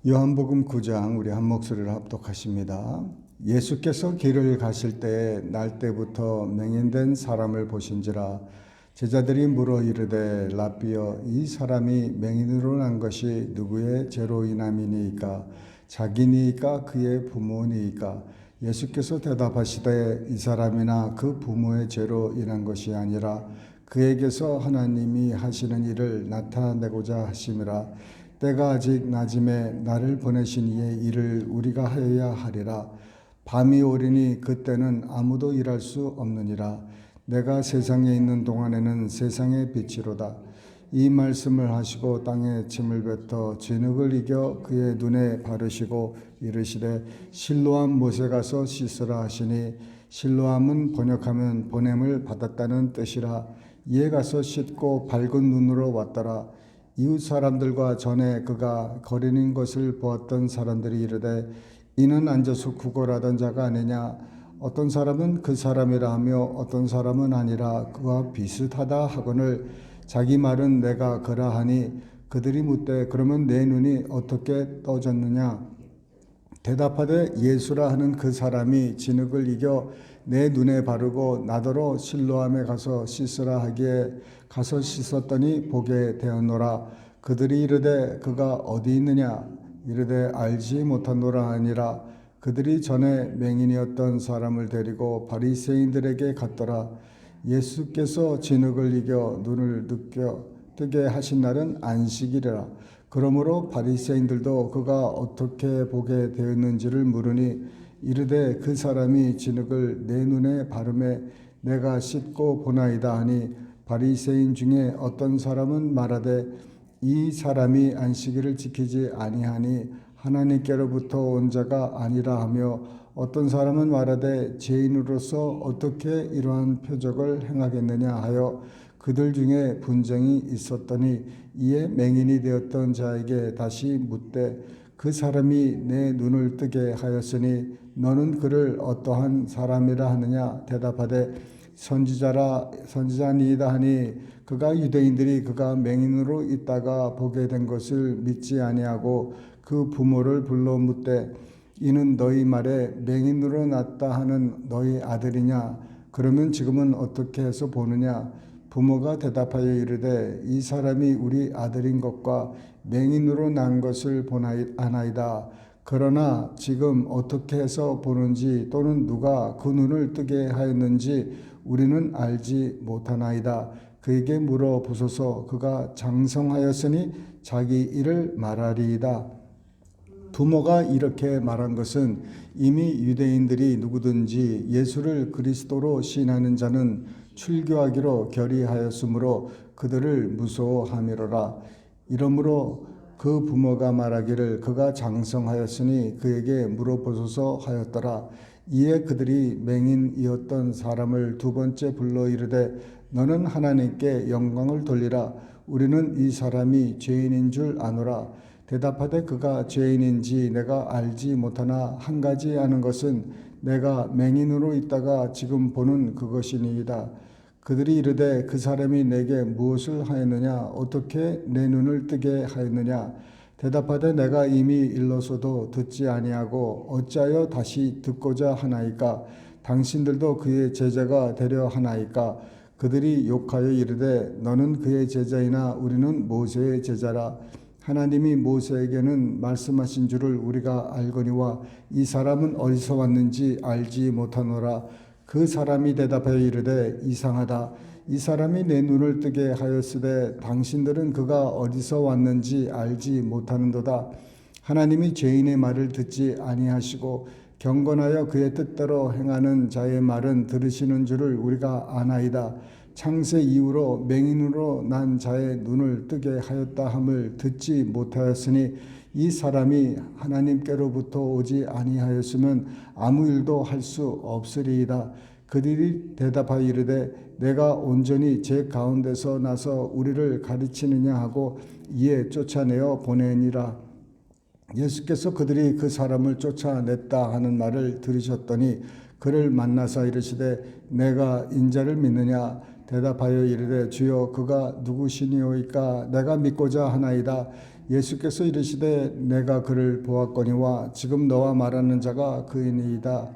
요한복음 9장 우리 한 목소리로 합독하십니다. 예수께서 길을 가실 때에 날때부터 맹인된 사람을 보신지라. 제자들이 물어 이르되 라삐여, 이 사람이 맹인으로 난 것이 누구의 죄로 인함이니이까? 자기니이까 그의 부모니이까? 예수께서 대답하시되 이 사람이나 그 부모의 죄로 인한 것이 아니라 그에게서 하나님이 하시는 일을 나타내고자 하심이라. 때가 아직 낮음에 나를 보내신 이의 일을 우리가 하여야 하리라. 밤이 오리니 그때는 아무도 일할 수 없느니라. 내가 세상에 있는 동안에는 세상의 빛이로다. 이 말씀을 하시고 땅에 침을 뱉어 진흙을 이겨 그의 눈에 바르시고 이르시되 실로암 못에 가서 씻으라 하시니, 실로암은 번역하면 보냄을 받았다는 뜻이라. 이에 가서 씻고 밝은 눈으로 왔더라. 이웃 사람들과 전에 그가 거린인 것을 보았던 사람들이 이르되 이는 앉아서 구걸하던 자가 아니냐? 어떤 사람은 그 사람이라 하며 어떤 사람은 아니라 그와 비슷하다 하거늘 자기 말은 내가 그러하니, 그들이 묻되 그러면 내 눈이 어떻게 떠졌느냐? 대답하되 예수라 하는 그 사람이 진흙을 이겨 내 눈에 바르고 나더러 실로암에 가서 씻으라 하기에 가서 씻었더니 보게 되었노라. 그들이 이르되 그가 어디 있느냐? 이르되 알지 못하노라 하니라. 그들이 전에 맹인이었던 사람을 데리고 바리새인들에게 갔더라. 예수께서 진흙을 이겨 눈을 뜨게 하신 날은 안식일이라. 그러므로 바리새인들도 그가 어떻게 보게 되었는지를 물으니 이르되 그 사람이 진흙을 내 눈에 바르매 내가 씻고 보나이다 하니, 바리새인 중에 어떤 사람은 말하되 이 사람이 안식일을 지키지 아니하니 하나님께로부터 온 자가 아니라 하며, 어떤 사람은 말하되 죄인으로서 어떻게 이러한 표적을 행하겠느냐 하여 그들 중에 분쟁이 있었더니, 이에 맹인이 되었던 자에게 다시 묻되 그 사람이 내 눈을 뜨게 하였으니 너는 그를 어떠한 사람이라 하느냐? 대답하되 선지자니이다 하니, 그가 유대인들이 그가 맹인으로 있다가 보게 된 것을 믿지 아니하고 그 부모를 불러 묻되 이는 너희 말에 맹인으로 났다 하는 너희 아들이냐? 그러면 지금은 어떻게 해서 보느냐? 부모가 대답하여 이르되 이 사람이 우리 아들인 것과 맹인으로 난 것을 보나이다. 그러나 지금 어떻게 해서 보는지 또는 누가 그 눈을 뜨게 하였는지 우리는 알지 못하나이다. 그에게 물어 보소서. 그가 장성하였으니 자기 일을 말하리이다. 부모가 이렇게 말한 것은 이미 유대인들이 누구든지 예수를 그리스도로 시인하는 자는 출교하기로 결의하였으므로 그들을 무서워함이로라. 이러므로 그 부모가 말하기를 그가 장성하였으니 그에게 물어보소서 하였더라. 이에 그들이 맹인이었던 사람을 두 번째 불러 이르되 너는 하나님께 영광을 돌리라. 우리는 이 사람이 죄인인 줄 아노라. 대답하되 그가 죄인인지 내가 알지 못하나 한 가지 아는 것은 내가 맹인으로 있다가 지금 보는 그것이니이다. 그들이 이르되 그 사람이 내게 무엇을 하였느냐? 어떻게 내 눈을 뜨게 하였느냐? 대답하되 내가 이미 일러서도 듣지 아니하고 어찌하여 다시 듣고자 하나이까? 당신들도 그의 제자가 되려 하나이까? 그들이 욕하여 이르되 너는 그의 제자이나 우리는 모세의 제자라. 하나님이 모세에게는 말씀하신 줄을 우리가 알거니와 이 사람은 어디서 왔는지 알지 못하노라. 그 사람이 대답하여 이르되 이상하다. 이 사람이 내 눈을 뜨게 하였으되 당신들은 그가 어디서 왔는지 알지 못하는도다. 하나님이 죄인의 말을 듣지 아니하시고 경건하여 그의 뜻대로 행하는 자의 말은 들으시는 줄을 우리가 아나이다. 창세 이후로 맹인으로 난 자의 눈을 뜨게 하였다 함을 듣지 못하였으니 이 사람이 하나님께로부터 오지 아니하였으면 아무 일도 할 수 없으리이다. 그들이 대답하여 이르되 내가 온전히 제 가운데서 나서 우리를 가르치느냐 하고 이에 쫓아내어 보내니라. 예수께서 그들이 그 사람을 쫓아냈다 하는 말을 들으셨더니 그를 만나사 이르시되 내가 인자를 믿느냐? 대답하여 이르되 주여 그가 누구시니오이까? 내가 믿고자 하나이다. 예수께서 이르시되 내가 그를 보았거니와 지금 너와 말하는 자가 그이니이다.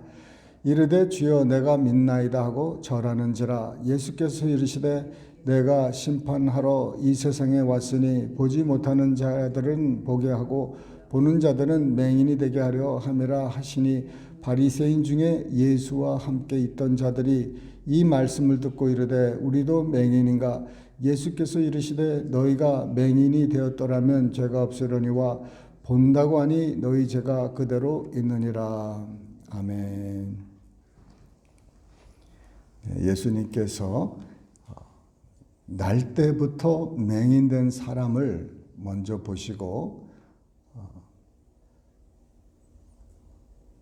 이르되 주여 내가 믿나이다 하고 절하는지라. 예수께서 이르시되 내가 심판하러 이 세상에 왔으니 보지 못하는 자들은 보게 하고 보는 자들은 맹인이 되게 하려 함이라 하시니 바리새인 중에 예수와 함께 있던 자들이 이 말씀을 듣고 이르되 우리도 맹인인가? 예수께서 이르시되 너희가 맹인이 되었더라면 죄가 없으려니와 본다고 하니 너희 죄가 그대로 있느니라. 아멘. 예수님께서 날 때부터 맹인된 사람을 먼저 보시고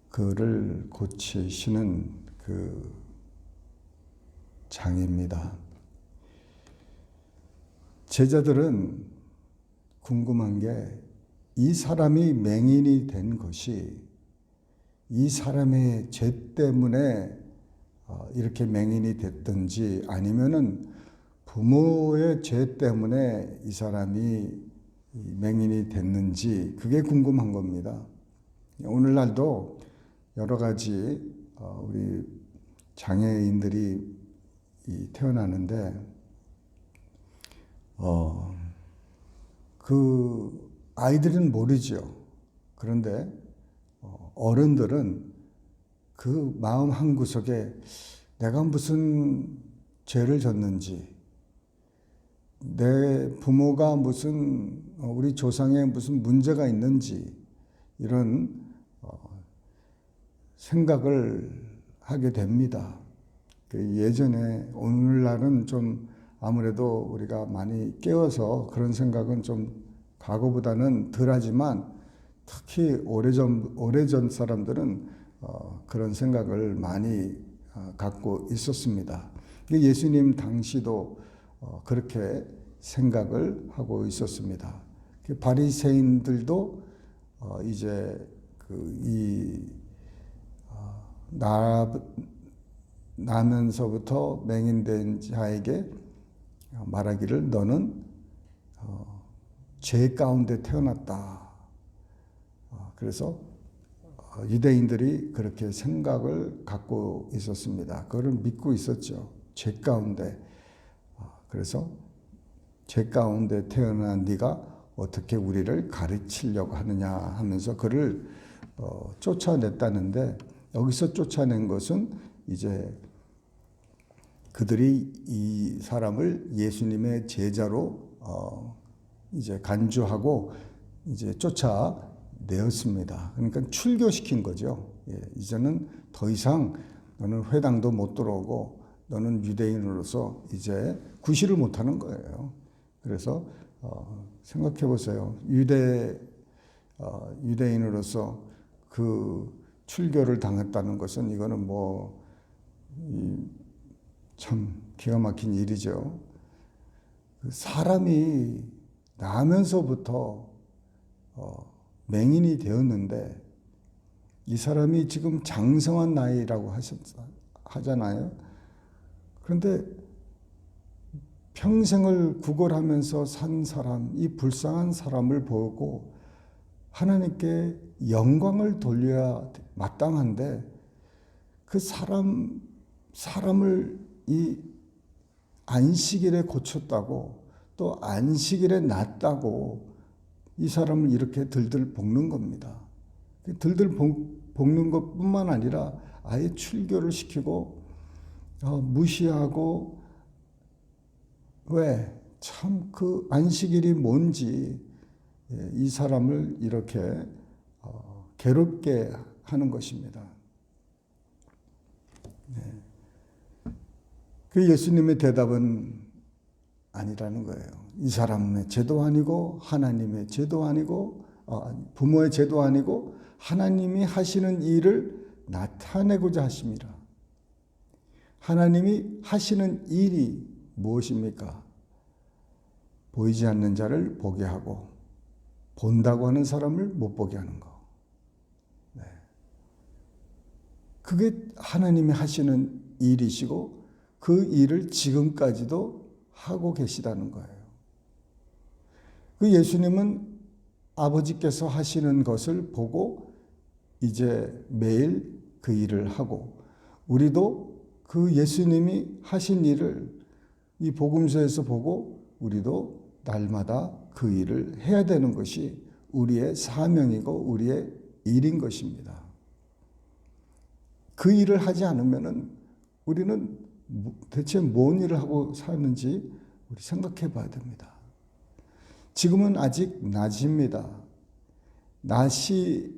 그를 고치시는 그 장입니다. 제자들은 궁금한 게 이 사람이 맹인이 된 것이 이 사람의 죄 때문에 이렇게 맹인이 됐든지 아니면은 부모의 죄 때문에 이 사람이 맹인이 됐는지 그게 궁금한 겁니다. 오늘날도 여러 가지 우리 장애인들이 태어나는데 그 아이들은 모르죠. 그런데 어른들은 그 마음 한구석에 내가 무슨 죄를 졌는지, 내 부모가 무슨 우리 조상에 무슨 문제가 있는지 이런 생각을 하게 됩니다. 예전에 오늘날은 좀 아무래도 우리가 많이 깨워서 그런 생각은 좀 과거보다는 덜하지만 특히 오래전 사람들은 그런 생각을 많이 갖고 있었습니다. 예수님 당시도 그렇게 생각을 하고 있었습니다. 바리새인들도 이제 나면서부터 맹인된 자에게 말하기를 너는 죄 가운데 태어났다. 그래서 유대인들이 그렇게 생각을 갖고 있었습니다. 그걸 믿고 있었죠. 죄 가운데. 그래서 죄 가운데 태어난 네가 어떻게 우리를 가르치려고 하느냐 하면서 그를 쫓아냈다는데 여기서 쫓아낸 것은 이제 그들이 이 사람을 예수님의 제자로 이제 간주하고 이제 쫓아내었습니다. 그러니까 출교시킨 거죠. 이제는 더 이상 너는 회당도 못 들어오고 너는 유대인으로서 이제 구실을 못하는 거예요. 그래서 생각해 보세요. 유대인으로서 그 출교를 당했다는 것은 이거는 참 기가 막힌 일이죠. 사람이 나면서부터 맹인이 되었는데 이 사람이 지금 장성한 나이라고 하잖아요. 그런데 평생을 구걸하면서 산 사람, 이 불쌍한 사람을 보고 하나님께 영광을 돌려야 마땅한데 그 사람을 이 안식일에 고쳤다고 또 안식일에 낫다고 이 사람을 이렇게 들들 볶는 겁니다. 들들 볶는 것뿐만 아니라 아예 출교를 시키고 무시하고 왜? 참 그 안식일이 뭔지 이 사람을 이렇게 괴롭게 하는 것입니다. 그 예수님의 대답은 아니라는 거예요. 이 사람의 죄도 아니고 하나님의 죄도 아니고 부모의 죄도 아니고 하나님이 하시는 일을 나타내고자 하십니다. 하나님이 하시는 일이 무엇입니까? 보이지 않는 자를 보게 하고 본다고 하는 사람을 못 보게 하는 거. 그게 하나님이 하시는 일이시고 그 일을 지금까지도 하고 계시다는 거예요. 그 예수님은 아버지께서 하시는 것을 보고 이제 매일 그 일을 하고, 우리도 그 예수님이 하신 일을 이 복음서에서 보고 우리도 날마다 그 일을 해야 되는 것이 우리의 사명이고 우리의 일인 것입니다. 그 일을 하지 않으면은 우리는 대체 뭔 일을 하고 사는지 우리 생각해 봐야 됩니다. 지금은 아직 낮입니다. 낮이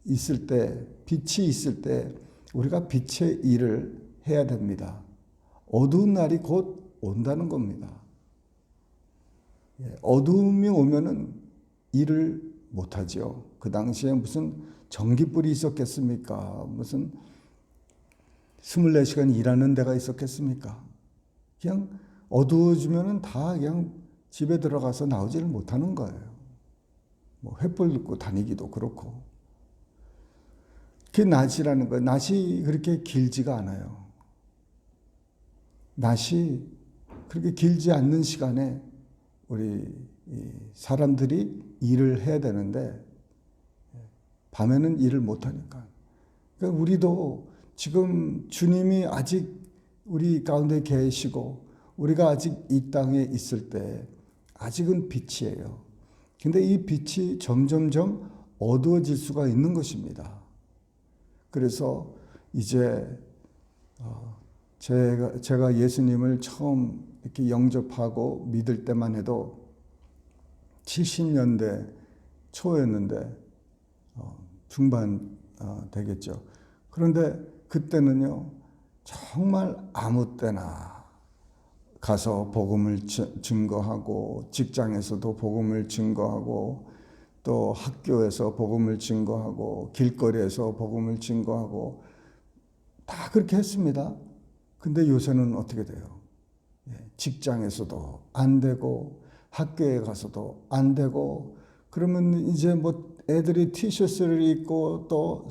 있을 때, 빛이 있을 때 우리가 빛의 일을 해야 됩니다. 어두운 날이 곧 온다는 겁니다. 어두움이 오면은 일을 못하죠. 그 당시에 무슨 전기불이 있었겠습니까? 무슨 24시간 일하는 데가 있었겠습니까? 그냥 어두워지면은 다 그냥 집에 들어가서 나오지를 못하는 거예요. 뭐 횃불 들고 다니기도 그렇고. 그게 낮이라는 거예요. 낮이 그렇게 길지가 않아요. 낮이 그렇게 길지 않는 시간에 우리 사람들이 일을 해야 되는데 밤에는 일을 못하니까. 그러니까 우리도 지금 주님이 아직 우리 가운데 계시고 우리가 아직 이 땅에 있을 때 아직은 빛이에요. 근데 이 빛이 점점점 어두워질 수가 있는 것입니다. 그래서 이제 제가 예수님을 처음 이렇게 영접하고 믿을 때만 해도 70년대 초였는데 중반 되겠죠. 그런데 그때는요 정말 아무 때나 가서 복음을 증거하고, 직장에서도 복음을 증거하고, 또 학교에서 복음을 증거하고, 길거리에서 복음을 증거하고, 다 그렇게 했습니다. 근데 요새는 어떻게 돼요? 직장에서도 안 되고, 학교에 가서도 안 되고, 그러면 이제 뭐 애들이 티셔츠를 입고 또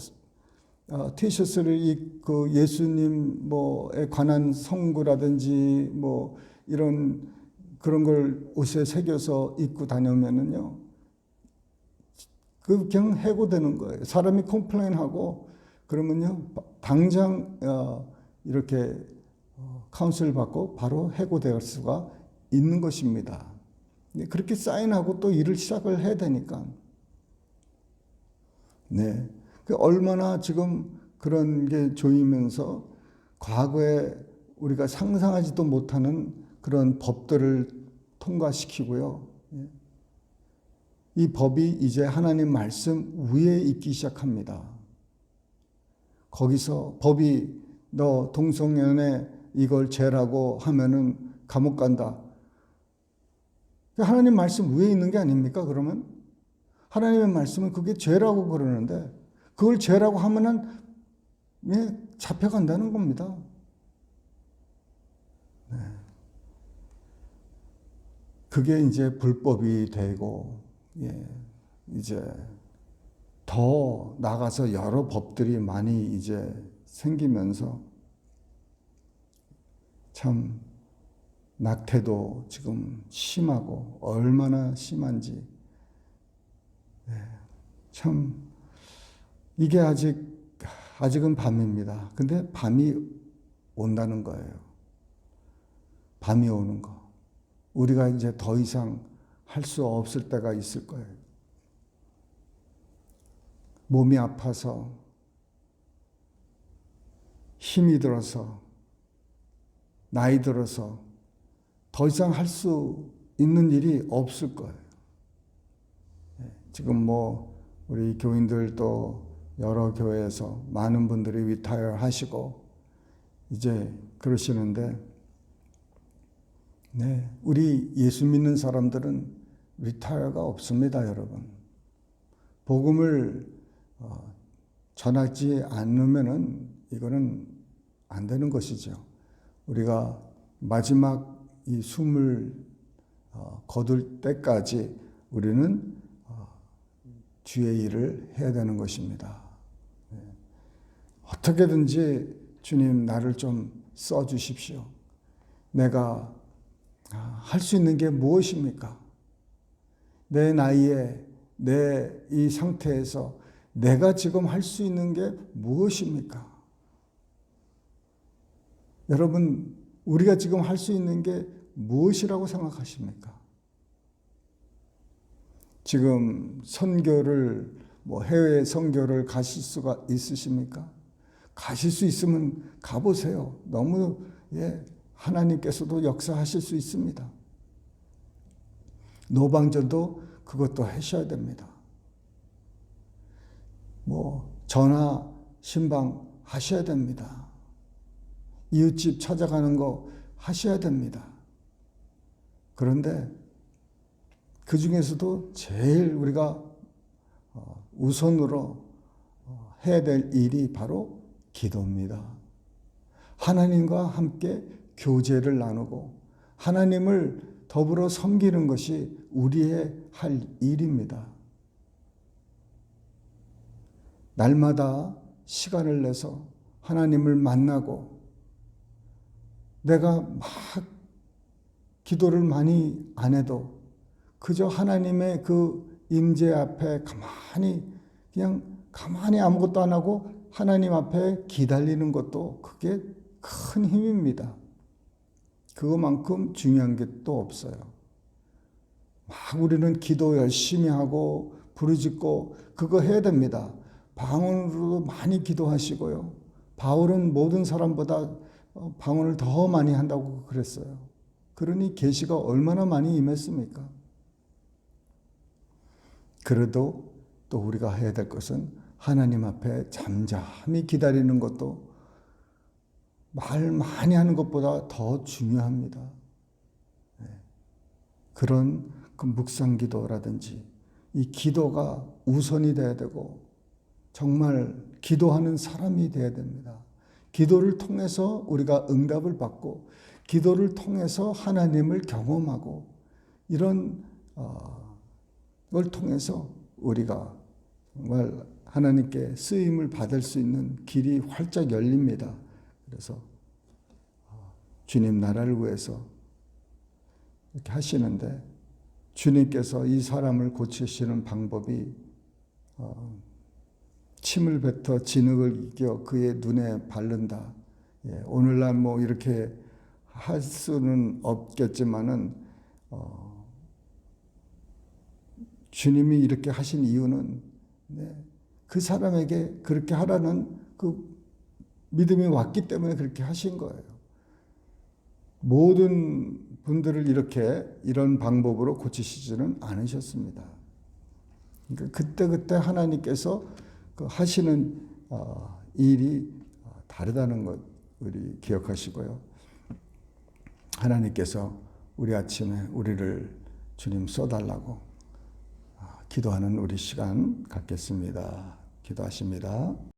티셔츠를 입고 예수님 뭐에 관한 성구라든지 뭐 이런 그런 걸 옷에 새겨서 입고 다니면은요, 그 그냥 해고되는 거예요. 사람이 컴플레인하고 그러면요, 당장 이렇게 카운슬 받고 바로 해고될 수가 있는 것입니다. 그렇게 사인하고 또 일을 시작을 해야 되니까. 네. 얼마나 지금 그런 게 조이면서 과거에 우리가 상상하지도 못하는 그런 법들을 통과시키고요. 이 법이 이제 하나님 말씀 위에 있기 시작합니다. 거기서 법이 너 동성연애 이걸 죄라고 하면은 감옥 간다. 하나님 말씀 위에 있는 게 아닙니까? 그러면 하나님의 말씀은 그게 죄라고 그러는데 그걸 죄라고 하면은 잡혀간다는 겁니다. 네. 그게 이제 불법이 되고, 이제 더 나가서 여러 법들이 많이 이제 생기면서 참 낙태도 지금 심하고 얼마나 심한지, 참 이게 아직은 밤입니다. 근데 밤이 온다는 거예요. 밤이 오는 거. 우리가 이제 더 이상 할 수 없을 때가 있을 거예요. 몸이 아파서, 힘이 들어서, 나이 들어서 더 이상 할 수 있는 일이 없을 거예요. 지금 뭐 우리 교인들도 여러 교회에서 많은 분들이 리타이어 하시고 이제 그러시는데, 네, 우리 예수 믿는 사람들은 리타이어가 없습니다, 여러분. 복음을 전하지 않으면은 이거는 안 되는 것이죠. 우리가 마지막 이 숨을 거둘 때까지 우리는 주의 일을 해야 되는 것입니다. 어떻게든지 주님 나를 좀 써 주십시오. 내가 할 수 있는 게 무엇입니까? 내 나이에 내 이 상태에서 내가 지금 할 수 있는 게 무엇입니까? 여러분, 우리가 지금 할 수 있는 게 무엇이라고 생각하십니까? 지금 선교를 해외 선교를 가실 수가 있으십니까? 가실 수 있으면 가보세요. 너무 하나님께서도 역사하실 수 있습니다. 노방전도 그것도 하셔야 됩니다. 전화 신방 하셔야 됩니다. 이웃집 찾아가는 거 하셔야 됩니다. 그런데 그 중에서도 제일 우리가 우선으로 해야 될 일이 바로 기도입니다. 하나님과 함께 교제를 나누고 하나님을 더불어 섬기는 것이 우리의 할 일입니다. 날마다 시간을 내서 하나님을 만나고 내가 막 기도를 많이 안 해도 그저 하나님의 그 임재 앞에 가만히 아무것도 안 하고 하나님 앞에 기다리는 것도 그게 큰 힘입니다. 그거만큼 중요한 게 또 없어요. 막 우리는 기도 열심히 하고 부르짖고 그거 해야 됩니다. 방언으로도 많이 기도하시고요. 바울은 모든 사람보다 방언을 더 많이 한다고 그랬어요. 그러니 계시가 얼마나 많이 임했습니까? 그래도 또 우리가 해야 될 것은 하나님 앞에 잠잠히 기다리는 것도 말 많이 하는 것보다 더 중요합니다. 그런 그 묵상기도라든지 이 기도가 우선이 돼야 되고 정말 기도하는 사람이 돼야 됩니다. 기도를 통해서 우리가 응답을 받고 기도를 통해서 하나님을 경험하고 이런 걸 통해서 우리가 정말 하나님께 쓰임을 받을 수 있는 길이 활짝 열립니다. 그래서 주님 나라를 위해서 이렇게 하시는데 주님께서 이 사람을 고치시는 방법이 침을 뱉어 진흙을 이겨 그의 눈에 바른다. 오늘날 이렇게 할 수는 없겠지만은 주님이 이렇게 하신 이유는 그 사람에게 그렇게 하라는 그 믿음이 왔기 때문에 그렇게 하신 거예요. 모든 분들을 이런 방법으로 고치시지는 않으셨습니다. 그러니까 그때 하나님께서 그 하시는 일이 다르다는 것 우리 기억하시고요. 하나님께서 우리 아침에 우리를 주님 써달라고 기도하는 우리 시간 갖겠습니다. 기도하십니다.